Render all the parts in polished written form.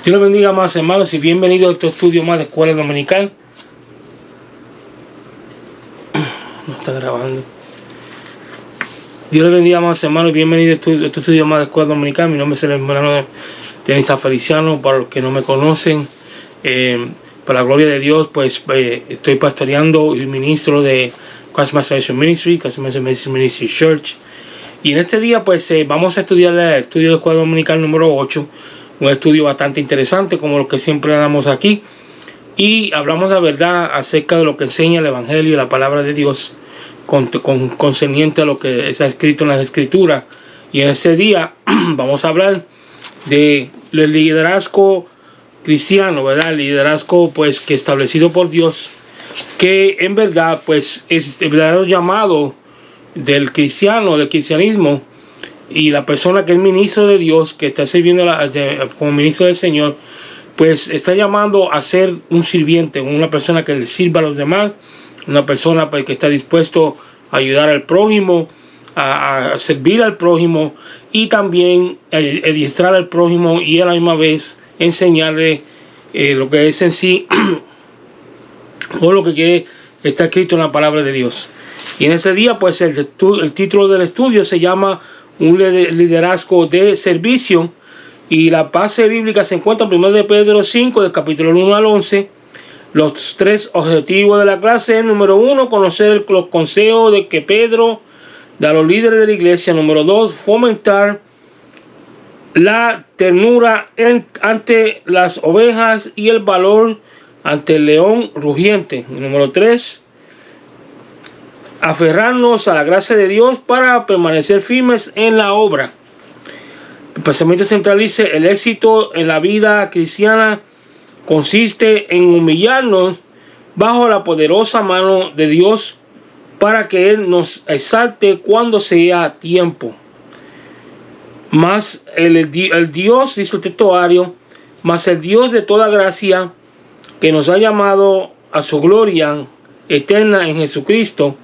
Dios los bendiga, más hermanos, y bienvenidos a este estudio más de Escuela Dominical. No está grabando. Dios les bendiga, más hermanos, y bienvenidos a este estudio más de Escuela Dominical. Mi nombre es el hermano Tenista Feliciano, para los que no me conocen. Para la gloria de Dios, pues estoy pastoreando y ministro de Christ Salvation Ministry, Christ Salvation Ministry Church. Y en este día, pues vamos a estudiar el estudio de Escuela Dominical número 8. Un estudio bastante interesante, como lo que siempre damos aquí. Y hablamos la verdad acerca de lo que enseña el Evangelio y la palabra de Dios, concerniente a lo que está escrito en las Escrituras. Y en este día vamos a hablar del liderazgo cristiano, ¿verdad? El liderazgo, pues, que establecido por Dios, que en verdad, pues, es el verdadero llamado del cristiano, del cristianismo. Y la persona que es ministro de Dios, que está sirviendo como ministro del Señor, pues está llamando a ser un sirviente, una persona que le sirva a los demás, una persona, pues, que está dispuesto a ayudar al prójimo, a servir al prójimo, y también a adiestrar al prójimo, y a la misma vez enseñarle lo que es en sí o lo que está escrito en la palabra de Dios. Y en ese día, pues, el título del estudio se llama un liderazgo de servicio, y la base bíblica se encuentra en 1 Pedro 5, del capítulo 1 al 11. Los tres objetivos de la clase: número 1, conocer los consejos de que Pedro da a los líderes de la iglesia; número 2, fomentar la ternura ante las ovejas y el valor ante el león rugiente; número 3, aferrarnos a la gracia de Dios para permanecer firmes en la obra. El pensamiento central dice: el éxito en la vida cristiana consiste en humillarnos bajo la poderosa mano de Dios para que Él nos exalte cuando sea tiempo. Mas el Dios, dice el textuario, mas el Dios de toda gracia, que nos ha llamado a su gloria eterna en Jesucristo,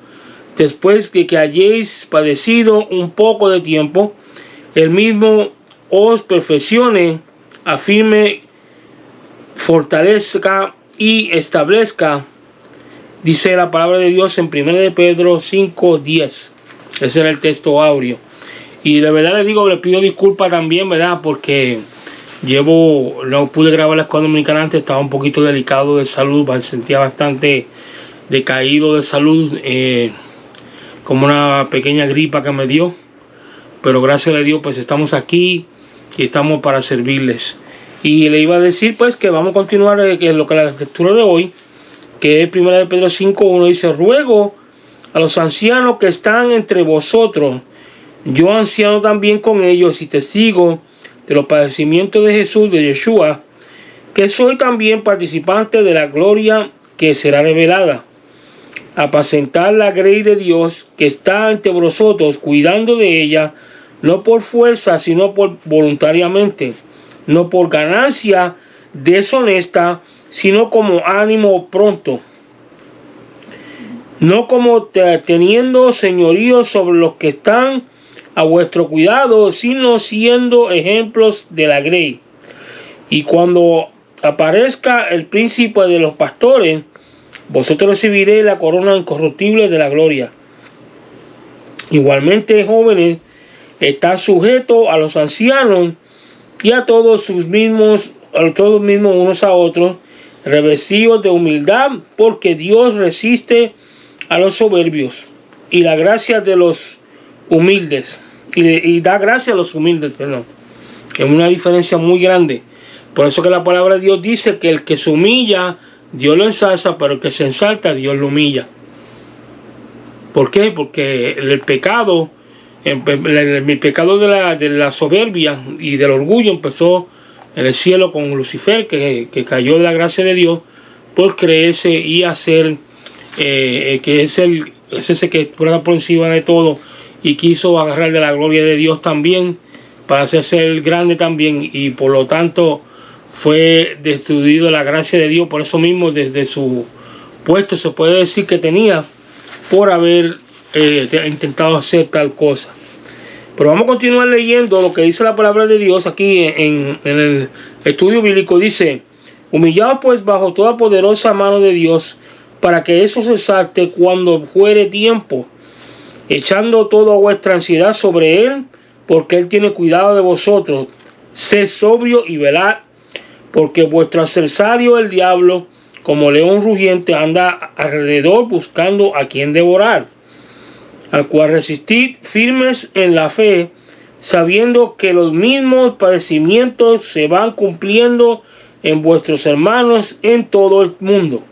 después de que hayáis padecido un poco de tiempo, el mismo os perfeccione, afirme, fortalezca y establezca, dice la palabra de Dios en 1 Pedro 5:10. Ese era el texto áureo. Y de verdad les digo, les pido disculpas también, ¿verdad? Porque no pude grabar la Escuela Dominicana antes, estaba un poquito delicado de salud, me sentía bastante decaído de salud, como una pequeña gripa que me dio. Pero gracias a Dios, pues estamos aquí y estamos para servirles. Y le iba a decir, pues, que vamos a continuar en lo que la lectura de hoy, que es 1 Pedro 5:1, dice: ruego a los ancianos que están entre vosotros, yo anciano también con ellos y testigo de los padecimientos de Jesús, de Yeshua, que soy también participante de la gloria que será revelada, apacentar la grey de Dios que está entre vosotros, cuidando de ella, no por fuerza, sino por voluntariamente, no por ganancia deshonesta, sino como ánimo pronto, no como teniendo señorío sobre los que están a vuestro cuidado, sino siendo ejemplos de la grey. Y cuando aparezca el príncipe de los pastores, vosotros recibiréis la corona incorruptible de la gloria. Igualmente, jóvenes, está sujeto a los ancianos y a todos mismos unos a otros, revestidos de humildad, porque Dios resiste a los soberbios y la gracia de los humildes, y da gracia a los humildes, perdón. Es una diferencia muy grande. Por eso que la palabra de Dios dice que el que se humilla, Dios lo ensalza, pero el que se ensalza, Dios lo humilla. ¿Por qué? Porque el pecado de la soberbia y del orgullo empezó en el cielo con Lucifer, que cayó de la gracia de Dios por creerse y hacer que es ese que prueba por encima de todo, y quiso agarrar de la gloria de Dios también para hacerse el grande también, y por lo tanto fue destruido la gracia de Dios. Por eso mismo, desde su puesto se puede decir que tenía, por haber intentado hacer tal cosa. Pero vamos a continuar leyendo lo que dice la palabra de Dios aquí en Estudio bíblico dice: humillaos pues bajo toda poderosa mano de Dios, para que eso se salte cuando fuere tiempo, echando toda vuestra ansiedad sobre Él, porque Él tiene cuidado de vosotros. Sed sobrio y velad, porque vuestro adversario el diablo, como león rugiente, anda alrededor buscando a quien devorar, al cual resistid firmes en la fe, sabiendo que los mismos padecimientos se van cumpliendo en vuestros hermanos en todo el mundo.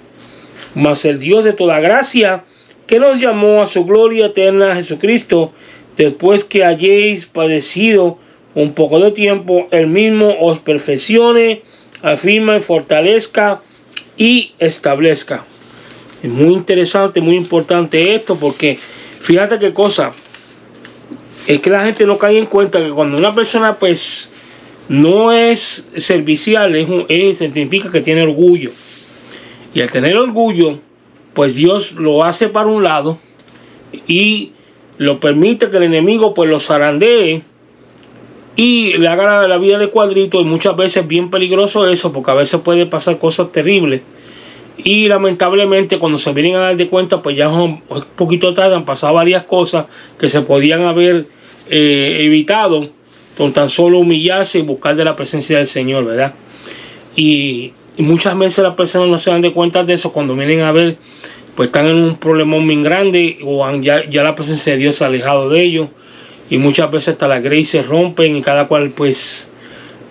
Mas el Dios de toda gracia, que nos llamó a su gloria eterna, Jesucristo, después que hayáis padecido un poco de tiempo, Él mismo os perfeccione, afirme, fortalezca y establezca. Es muy interesante, muy importante esto, porque fíjate qué cosa, es que la gente no cae en cuenta que cuando una persona pues no es servicial, significa que tiene orgullo. Y al tener orgullo, pues Dios lo hace para un lado y lo permite que el enemigo pues lo zarandee y le haga la vida de cuadrito, y muchas veces es bien peligroso eso, porque a veces puede pasar cosas terribles. Y lamentablemente cuando se vienen a dar de cuenta, pues ya un poquito tarde, han pasado varias cosas que se podían haber evitado con tan solo humillarse y buscar de la presencia del Señor, ¿verdad? Y muchas veces las personas no se dan de cuenta de eso cuando vienen a ver, pues están en un problemón muy grande, o ya la presencia de Dios se ha alejado de ellos, y muchas veces hasta las greyes se rompen y cada cual pues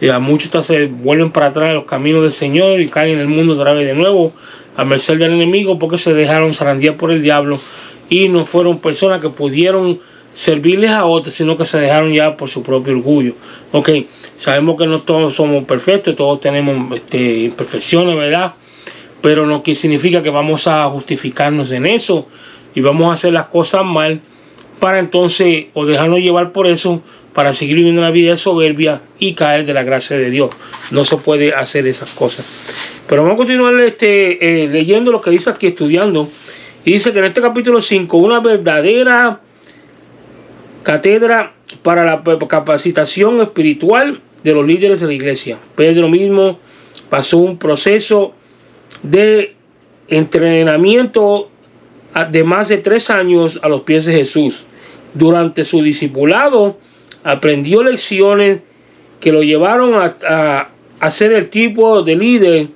a muchos se vuelven para atrás a los caminos del Señor y caen en el mundo otra vez de nuevo a merced del enemigo, porque se dejaron zarandear por el diablo y no fueron personas que pudieron servirles a otros, sino que se dejaron ya por su propio orgullo. Ok, sabemos que no todos somos perfectos, todos tenemos imperfecciones, ¿verdad? Pero no que significa que vamos a justificarnos en eso y vamos a hacer las cosas mal para entonces o dejarnos llevar por eso, para seguir viviendo una vida de soberbia y caer de la gracia de Dios. No se puede hacer esas cosas. Pero vamos a continuar leyendo lo que dice aquí, estudiando. Y dice que en este capítulo 5, una verdadera cátedra para la capacitación espiritual de los líderes de la iglesia. Pedro mismo pasó un proceso de entrenamiento de más de 3 años a los pies de Jesús. Durante su discipulado aprendió lecciones que lo llevaron a ser el tipo de líder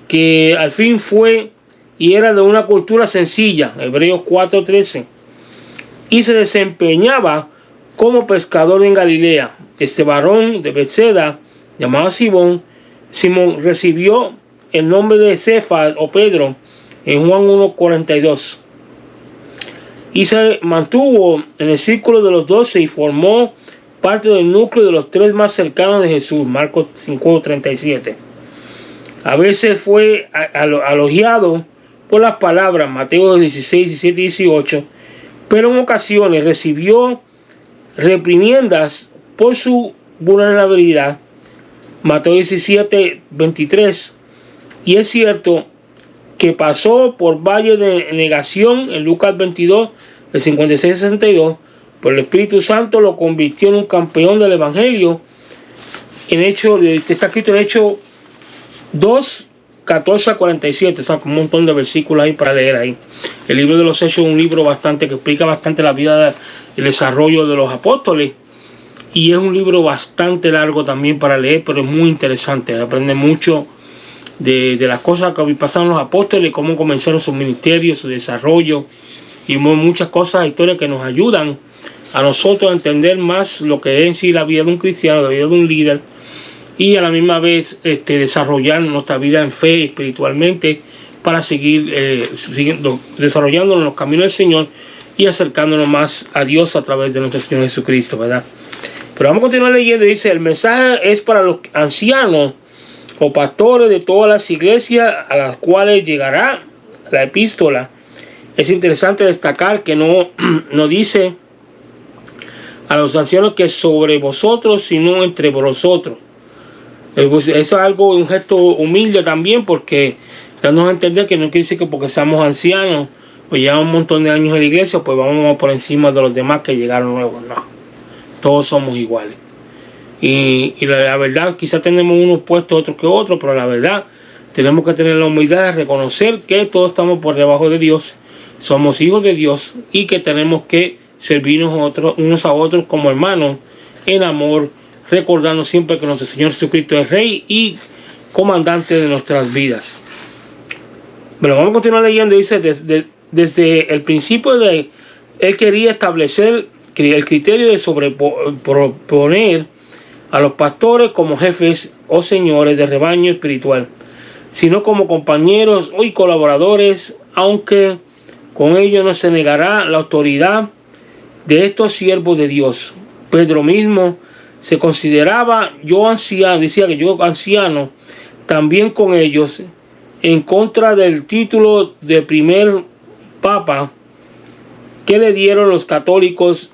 que al fin fue y era de una cultura sencilla, Hebreos 4:13, y se desempeñaba como pescador en Galilea. Este varón de Bethsaida, llamado Simón, recibió el nombre de Cefas o Pedro en Juan 1:42. Y se mantuvo en el círculo de los 12 y formó parte del núcleo de los 3 más cercanos de Jesús, Marcos 5:37. A veces fue elogiado por las palabras, Mateo 16, 17 y 18, pero en ocasiones recibió reprimiendas por su vulnerabilidad, Mateo 17, 23. Y es cierto que pasó por valle de negación en Lucas 22, del 56 al 62, pero el Espíritu Santo lo convirtió en un campeón del Evangelio. Está escrito en Hechos 2, 14 a 47, o sea, con un montón de versículos ahí para leer ahí. El libro de los Hechos es un libro que explica bastante la vida y el desarrollo de los apóstoles. Y es un libro bastante largo también para leer, pero es muy interesante. Aprende mucho de las cosas que pasaron los apóstoles, cómo comenzaron sus ministerios, su desarrollo, y muchas cosas, historias que nos ayudan a nosotros a entender más lo que es en sí la vida de un cristiano, la vida de un líder, y a la misma vez desarrollar nuestra vida en fe espiritualmente para seguir desarrollándonos en los caminos del Señor y acercándonos más a Dios a través de nuestro Señor Jesucristo, ¿verdad? Pero vamos a continuar leyendo. Dice: el mensaje es para los ancianos o pastores de todas las iglesias a las cuales llegará la epístola. Es interesante destacar que no dice a los ancianos que sobre vosotros, sino entre vosotros. Pues eso es algo, un gesto humilde también, porque dándonos a entender que no quiere decir que porque seamos ancianos o llevamos un montón de años en la iglesia, pues vamos por encima de los demás que llegaron nuevos. No, todos somos iguales. Y la verdad, quizás tenemos unos puestos otros que otros, pero la verdad, tenemos que tener la humildad de reconocer que todos estamos por debajo de Dios, somos hijos de Dios y que tenemos que servirnos unos a otros como hermanos en amor, recordando siempre que nuestro Señor Jesucristo es Rey y comandante de nuestras vidas. Bueno, vamos a continuar leyendo. Dice, desde el principio Él quería establecer el criterio de sobreponer a los pastores como jefes o señores de rebaño espiritual, sino como compañeros y colaboradores, aunque con ello no se negará la autoridad de estos siervos de Dios. Pedro mismo se consideraba decía que yo anciano, también con ellos, en contra del título de primer papa que le dieron los católicos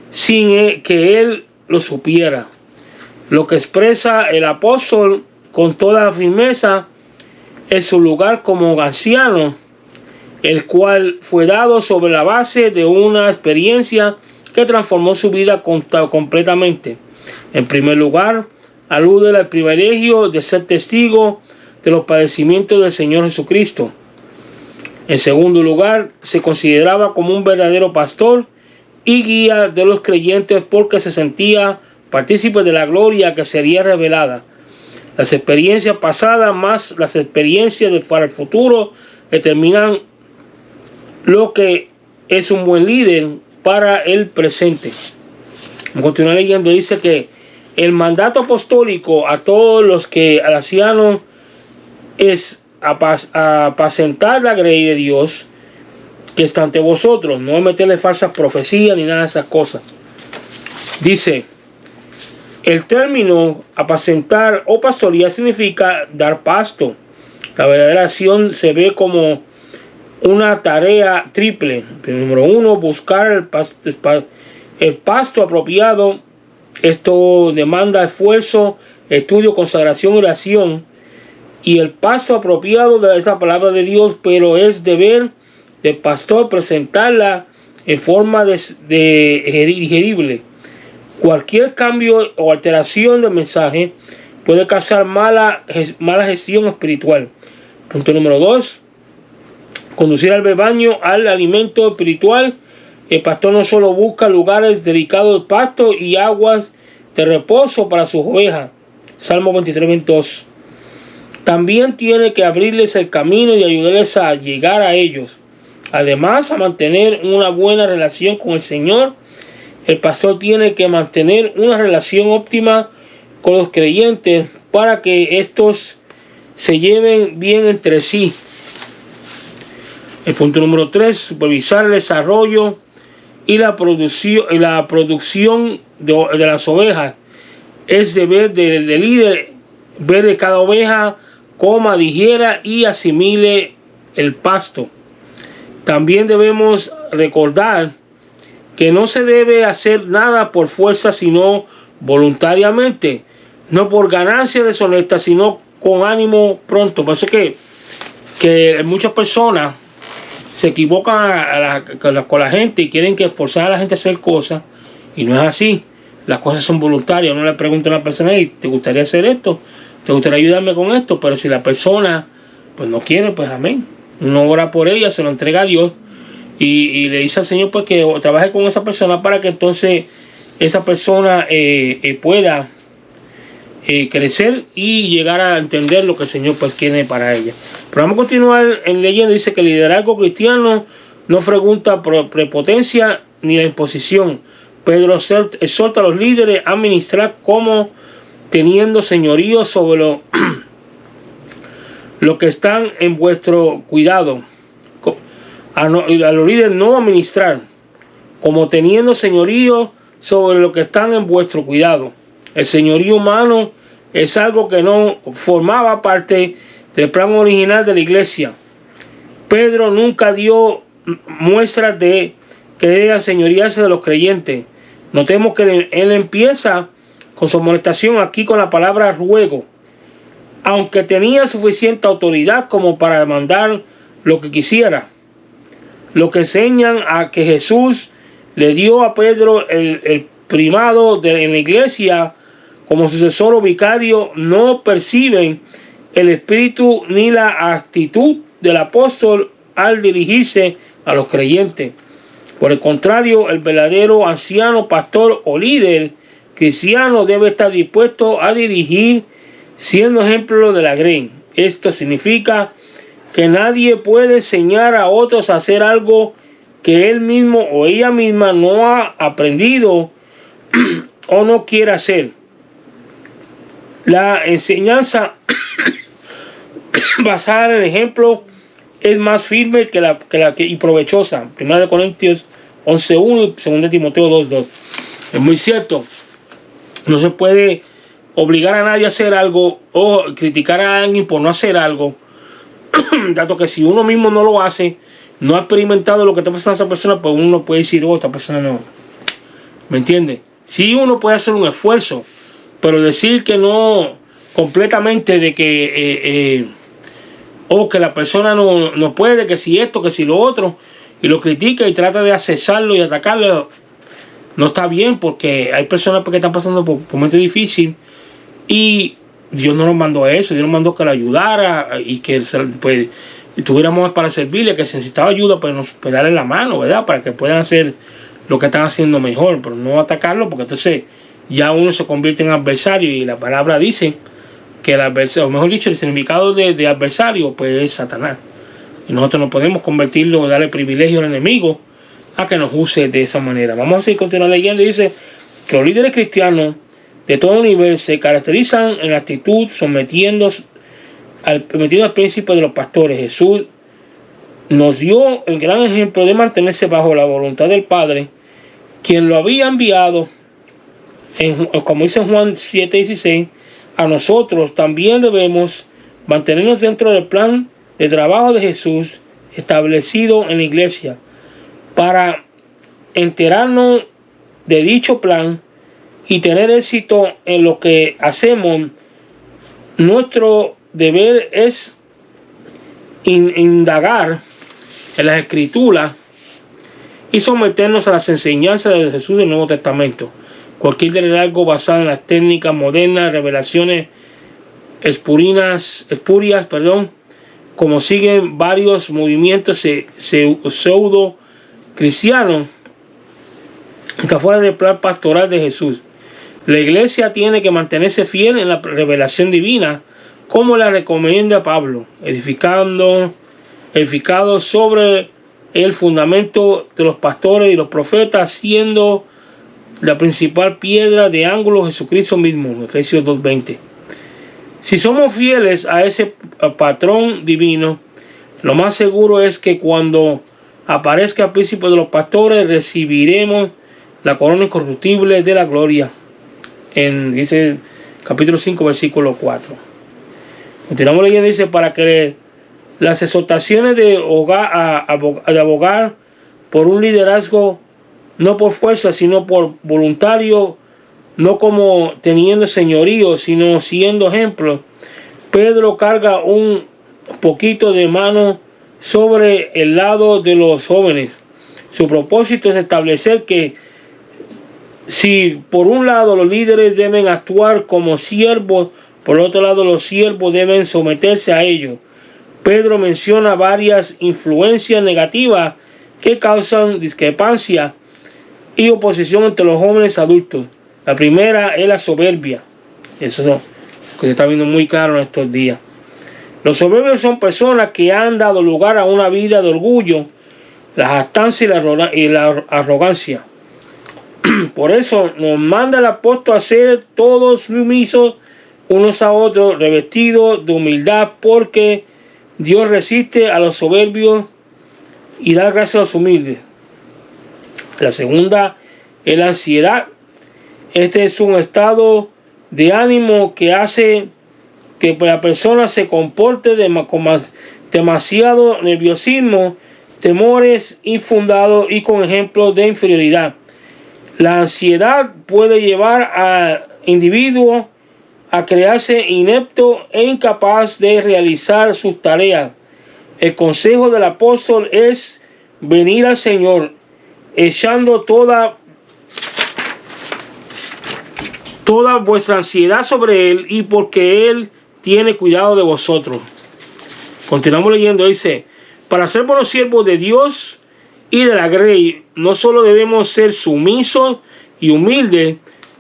sin que él lo supiera. Lo que expresa el apóstol con toda firmeza es su lugar como anciano, el cual fue dado sobre la base de una experiencia que transformó su vida completamente. En primer lugar, alude al privilegio de ser testigo de los padecimientos del Señor Jesucristo. En segundo lugar, se consideraba como un verdadero pastor y guía de los creyentes porque se sentía partícipe de la gloria que sería revelada. Las experiencias pasadas más las experiencias para el futuro determinan lo que es un buen líder para el presente. A continuar leyendo, dice que el mandato apostólico a todos los que al anciano es apacentar la grey de Dios que está ante vosotros, no meterle falsas profecías ni nada de esas cosas. Dice, el término apacentar o pastoría significa dar pasto. La verdadera acción se ve como una tarea triple. Número uno, buscar el pasto apropiado. Esto demanda esfuerzo, estudio, consagración y oración. Y el pasto apropiado de esa palabra de Dios, pero es deber del pastor presentarla en forma digerible. Cualquier cambio o alteración del mensaje puede causar mala gestión espiritual. Punto número 2. Conducir al rebaño al alimento espiritual. El pastor no solo busca lugares dedicados de pasto y aguas de reposo para sus ovejas. Salmo 23:22. También tiene que abrirles el camino y ayudarles a llegar a ellos. Además, a mantener una buena relación con el Señor, el pastor tiene que mantener una relación óptima con los creyentes para que estos se lleven bien entre sí. El punto número 3, supervisar el desarrollo y la producción de las ovejas. Es deber del líder ver que cada oveja coma, digiera y asimile el pasto. También debemos recordar que no se debe hacer nada por fuerza, sino voluntariamente, no por ganancia deshonesta, sino con ánimo pronto. Por eso que muchas personas se equivocan con la gente y quieren que forzar a la gente a hacer cosas, y no es así. Las cosas son voluntarias. Uno le pregunta a una persona, hey, ¿te gustaría hacer esto? ¿Te gustaría ayudarme con esto? Pero si la persona pues no quiere, pues amén. Uno ora por ella, se lo entrega a Dios y le dice al Señor pues que trabaje con esa persona para que entonces esa persona pueda crecer y llegar a entender lo que el Señor pues quiere para ella. Pero vamos a continuar en leyendo. Dice que el liderazgo cristiano no pregunta por prepotencia ni la imposición. Pedro exhorta a los líderes a administrar como teniendo señorío sobre lo que están en vuestro cuidado. A los líderes no administrar como teniendo señorío sobre lo que están en vuestro cuidado. El señorío humano es algo que no formaba parte del plan original de la iglesia. Pedro nunca dio muestras de querer aseñorearse de los creyentes. Notemos que él empieza con su amonestación aquí con la palabra ruego. Aunque tenía suficiente autoridad como para demandar lo que quisiera. Lo que enseñan a que Jesús le dio a Pedro el primado en la iglesia como sucesor o vicario, no perciben el espíritu ni la actitud del apóstol al dirigirse a los creyentes. Por el contrario, el verdadero anciano, pastor o líder cristiano debe estar dispuesto a dirigir siendo ejemplo de la grey. Esto significa que nadie puede enseñar a otros a hacer algo que él mismo o ella misma no ha aprendido o no quiere hacer. La enseñanza basada en el ejemplo es más firme y provechosa. 1 Corintios 11:1 y 2 Timoteo 2:2. Es muy cierto. No se puede obligar a nadie a hacer algo o criticar a alguien por no hacer algo, dato que si uno mismo no lo hace, no ha experimentado lo que está pasando a esa persona, pues uno puede decir, oh, esta persona no. ¿Me entiende? Sí, uno puede hacer un esfuerzo, pero decir que no completamente de que que la persona no puede, que si esto, que si lo otro, y lo critica y trata de accesarlo y atacarlo, no está bien, porque hay personas que están pasando por momentos difíciles y Dios no nos mandó a eso. Dios nos mandó que lo ayudara y que pues, tuviéramos para servirle, que si necesitaba ayuda, pues darle la mano, ¿verdad? Para que puedan hacer lo que están haciendo mejor, pero no atacarlo, porque entonces ya uno se convierte en adversario, y la palabra dice que el adversario, o mejor dicho, el significado de adversario pues es Satanás, y nosotros no podemos convertirlo o darle privilegio al enemigo a que nos use de esa manera. Vamos a seguir continuando leyendo. Dice que los líderes cristianos de todo nivel se caracterizan en la actitud sometiendo al principio de los pastores. Jesús nos dio el gran ejemplo de mantenerse bajo la voluntad del Padre, quien lo había enviado, como dice Juan 7:16, a nosotros también debemos mantenernos dentro del plan de trabajo de Jesús establecido en la iglesia. Para enterarnos de dicho plan y tener éxito en lo que hacemos, nuestro deber es indagar en las Escrituras y someternos a las enseñanzas de Jesús del Nuevo Testamento. Cualquier liderazgo basado en las técnicas modernas, revelaciones espurias, como siguen varios movimientos pseudo cristianos, está fuera del plan pastoral de Jesús. La iglesia tiene que mantenerse fiel en la revelación divina, como la recomienda Pablo, edificado sobre el fundamento de los pastores y los profetas, siendo la principal piedra de ángulo Jesucristo mismo, Efesios 2:20. Si somos fieles a ese patrón divino, lo más seguro es que cuando aparezca el príncipe de los pastores, recibiremos la corona incorruptible de la gloria. Dice capítulo 5, versículo 4. Continuamos leyendo, dice, para que las exhortaciones de abogar por un liderazgo no por fuerza, sino por voluntario, no como teniendo señorío, sino siendo ejemplo. Pedro carga un poquito de mano sobre el lado de los jóvenes. Su propósito es establecer que si por un lado los líderes deben actuar como siervos, por otro lado los siervos deben someterse a ellos. Pedro menciona varias influencias negativas que causan discrepancia y oposición entre los jóvenes adultos. La primera es la soberbia. Eso es lo que se está viendo muy claro en estos días. Los soberbios son personas que han dado lugar a una vida de orgullo, la jactancia y la arrogancia. Por eso nos manda el apóstol a ser todos sumisos unos a otros, revestidos de humildad, porque Dios resiste a los soberbios y da gracia a los humildes. La segunda es la ansiedad. Este es un estado de ánimo que hace que la persona se comporte con demasiado nerviosismo, temores infundados y con ejemplos de inferioridad. La ansiedad puede llevar al individuo a crearse inepto e incapaz de realizar sus tareas. El consejo del apóstol es venir al Señor echando toda toda vuestra ansiedad sobre Él y porque Él tiene cuidado de vosotros. Continuamos leyendo, dice, para ser buenos siervos de Dios y de la grey, no solo debemos ser sumisos y humildes,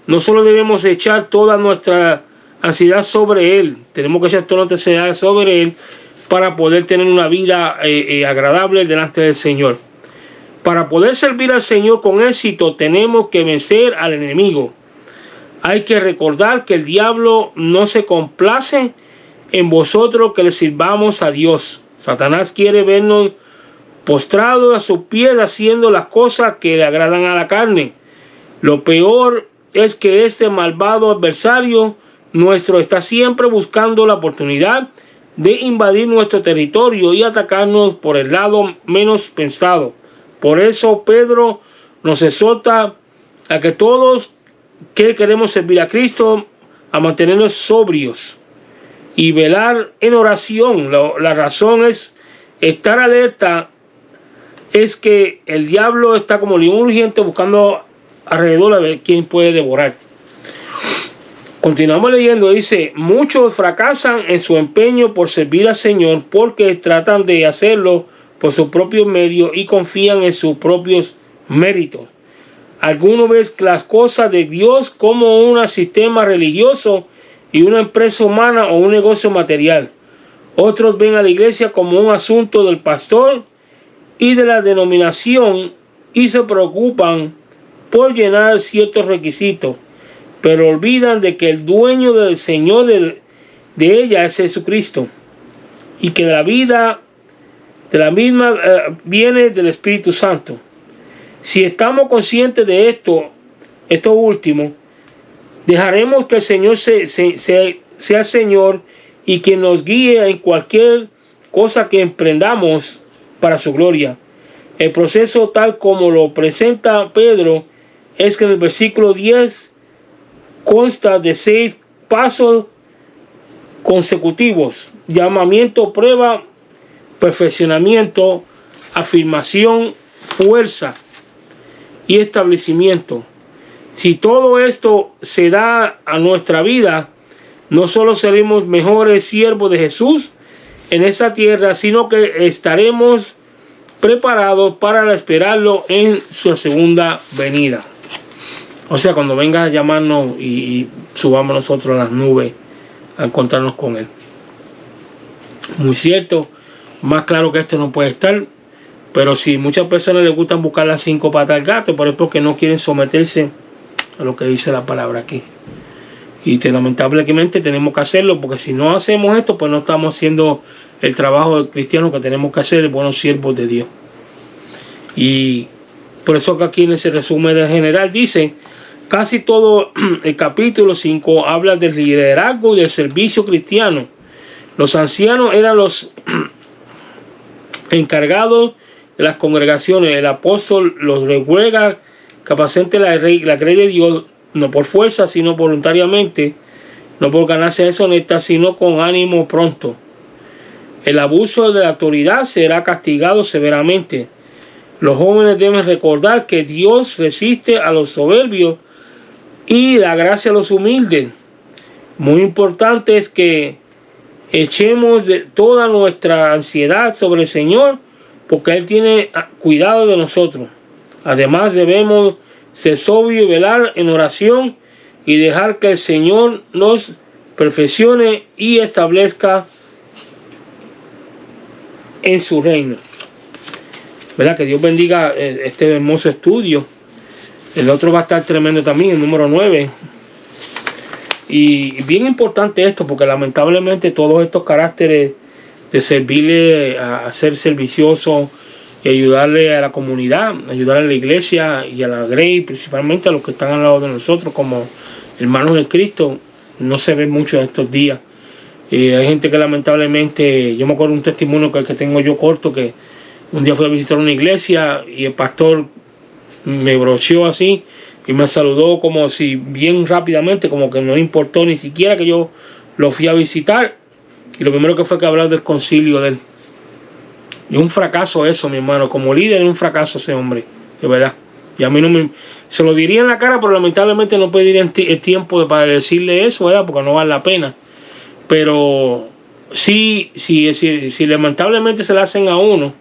no solo debemos echar toda nuestra ansiedad sobre Él, tenemos que echar toda nuestra ansiedad sobre Él para poder tener una vida agradable delante del Señor. Para poder servir al Señor con éxito, tenemos que vencer al enemigo. Hay que recordar que el diablo no se complace en vosotros que le sirvamos a Dios. Satanás quiere vernos postrados a sus pies haciendo las cosas que le agradan a la carne. Lo peor es que este malvado adversario nuestro está siempre buscando la oportunidad de invadir nuestro territorio y atacarnos por el lado menos pensado. Por eso Pedro nos exhorta a que todos que queremos servir a Cristo, a mantenernos sobrios y velar en oración. La razón es estar alerta, es que el diablo está como león urgente buscando alrededor a ver quién puede devorar. Continuamos leyendo, dice, muchos fracasan en su empeño por servir al Señor porque tratan de hacerlo por sus propios medios y confían en sus propios méritos. Algunos ven las cosas de Dios como un sistema religioso y una empresa humana o un negocio material. Otros ven a la iglesia como un asunto del pastor y de la denominación y se preocupan por llenar ciertos requisitos, pero olvidan de que el dueño del Señor de ella es Jesucristo y que la vida de la misma viene del Espíritu Santo. Si estamos conscientes de esto último, dejaremos que el Señor sea el Señor y quien nos guíe en cualquier cosa que emprendamos para su gloria. El proceso tal como lo presenta Pedro es que en el versículo 10 consta de 6 pasos consecutivos: llamamiento, prueba, perfeccionamiento, afirmación, fuerza y establecimiento. Si todo esto se da a nuestra vida, no solo seremos mejores siervos de Jesús en esta tierra, sino que estaremos preparados para esperarlo en su segunda venida. O sea, cuando venga a llamarnos y subamos nosotros a las nubes a encontrarnos con Él. Muy cierto, más claro que esto no puede estar. Pero si muchas personas les gustan buscar las 5 patas al gato, por ejemplo, que no quieren someterse a lo que dice la palabra aquí. Y lamentablemente tenemos que hacerlo, porque si no hacemos esto, pues no estamos haciendo el trabajo cristiano que tenemos que hacer, buenos siervos de Dios. Y por eso que aquí en ese resumen del general dice, casi todo el capítulo 5 habla del liderazgo y del servicio cristiano. Los ancianos eran los encargados de las congregaciones. El apóstol los ruega que apacenten la grey de Dios, no por fuerza, sino voluntariamente, no por ganancia deshonesta, sino con ánimo pronto. El abuso de la autoridad será castigado severamente. Los jóvenes deben recordar que Dios resiste a los soberbios y da gracia a los humildes. Muy importante es que echemos toda nuestra ansiedad sobre el Señor, porque Él tiene cuidado de nosotros. Además debemos ser sobrios y velar en oración y dejar que el Señor nos perfeccione y establezca en su reino. ¿Verdad? Que Dios bendiga este hermoso estudio. El otro va a estar tremendo también, el número 9. Y bien importante esto, porque lamentablemente todos estos caracteres de servirle, a ser servicioso y ayudarle a la comunidad, ayudar a la iglesia y a la grey, principalmente a los que están al lado de nosotros como hermanos de Cristo, no se ve mucho en estos días. Hay gente que lamentablemente, yo me acuerdo un testimonio que tengo yo corto, que un día fui a visitar una iglesia y el pastor me brocheó así y me saludó como si bien rápidamente, como que no le importó ni siquiera que yo lo fui a visitar, y lo primero que fue que hablar del concilio de él. Y un fracaso eso, mi hermano, como líder es un fracaso ese hombre, de verdad. Y a mí no me... Se lo diría en la cara, pero lamentablemente no pediría el tiempo para decirle eso, ¿verdad? Porque no vale la pena. Pero sí, lamentablemente se le hacen a uno,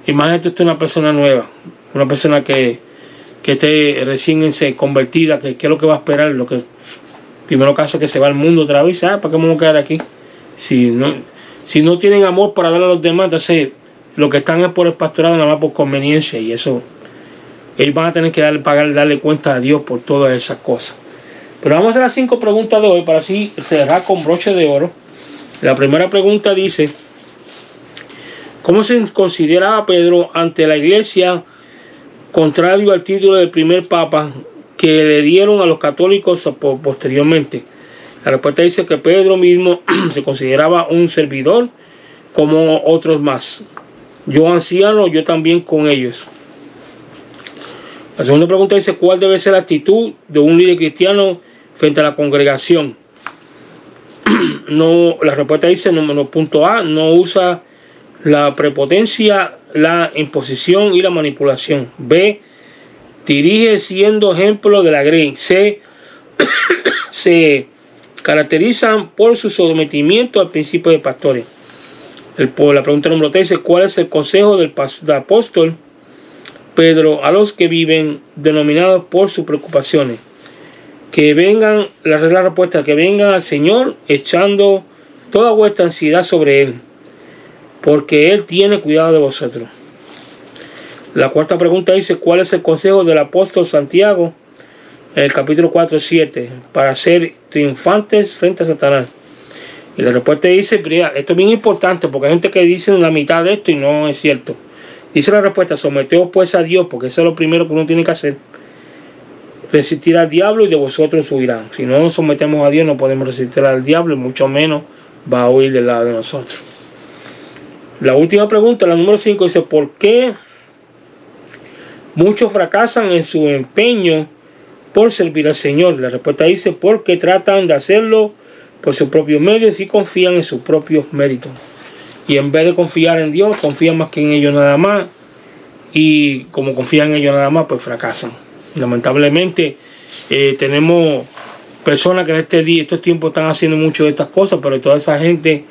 imagínate usted una persona nueva, una persona que esté recién convertida, que es lo que va a esperar, lo que primero caso que se va al mundo otra vez, ¿para qué vamos a quedar aquí? Si no tienen amor para darle a los demás, entonces lo que están es por el pastorado, nada más por conveniencia, y eso ellos van a tener que darle cuenta a Dios por todas esas cosas. Pero vamos a hacer las 5 preguntas de hoy para así cerrar con broche de oro. La primera pregunta dice: ¿cómo se consideraba Pedro ante la iglesia, contrario al título del primer papa que le dieron a los católicos posteriormente? La respuesta dice que Pedro mismo se consideraba un servidor como otros más. Yo anciano, yo también con ellos. La segunda pregunta dice: ¿cuál debe ser la actitud de un líder cristiano frente a la congregación? No, la respuesta dice, punto A, no usa la prepotencia, la imposición y la manipulación. B, dirige siendo ejemplo de la grey. C, se caracterizan por su sometimiento al principio de pastores. La pregunta número 3 dice: ¿cuál es el consejo del apóstol Pedro a los que viven denominados por sus preocupaciones? Que vengan, la respuesta, que vengan al Señor echando toda vuestra ansiedad sobre Él, porque Él tiene cuidado de vosotros. La cuarta pregunta dice: ¿cuál es el consejo del apóstol Santiago en el capítulo 4:7 para ser triunfantes frente a Satanás? Y la respuesta dice, esto es bien importante porque hay gente que dice la mitad de esto y no es cierto. Dice la respuesta: someteos pues a Dios, porque eso es lo primero que uno tiene que hacer. Resistir al diablo y de vosotros huirán. Si no nos sometemos a Dios, no podemos resistir al diablo y mucho menos va a huir del lado de nosotros. La última pregunta, la número 5, dice: ¿por qué muchos fracasan en su empeño por servir al Señor? La respuesta dice: porque tratan de hacerlo por sus propios medios y confían en sus propios méritos. Y en vez de confiar en Dios, confían más que en ellos nada más. Y como confían en ellos nada más, pues fracasan. Lamentablemente tenemos personas que en estos tiempos están haciendo mucho de estas cosas, pero toda esa gente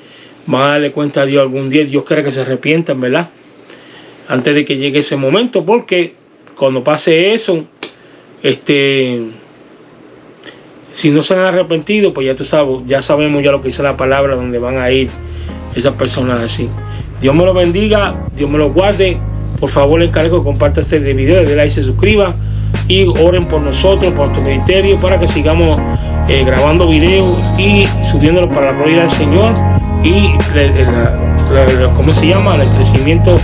va a darle cuenta a Dios algún día. Dios quiere que se arrepientan, ¿verdad? Antes de que llegue ese momento, porque cuando pase eso, si no se han arrepentido, pues ya sabemos ya lo que dice la palabra, donde van a ir esas personas así. Dios me lo bendiga, Dios me lo guarde. Por favor, le encargo que comparta este video, le dé like, se suscriba y oren por nosotros, por nuestro ministerio, para que sigamos grabando videos y subiéndolos para la gloria del Señor y ¿cómo se llama? El crecimiento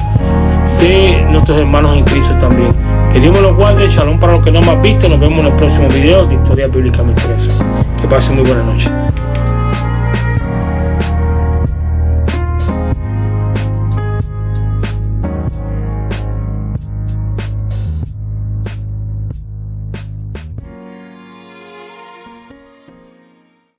de nuestros hermanos en Cristo también. Que Dios me los guarde. Shalom para los que no me han visto. Nos vemos en el próximo video de Historia Bíblica Me Interesa. Que pasen muy buena noche.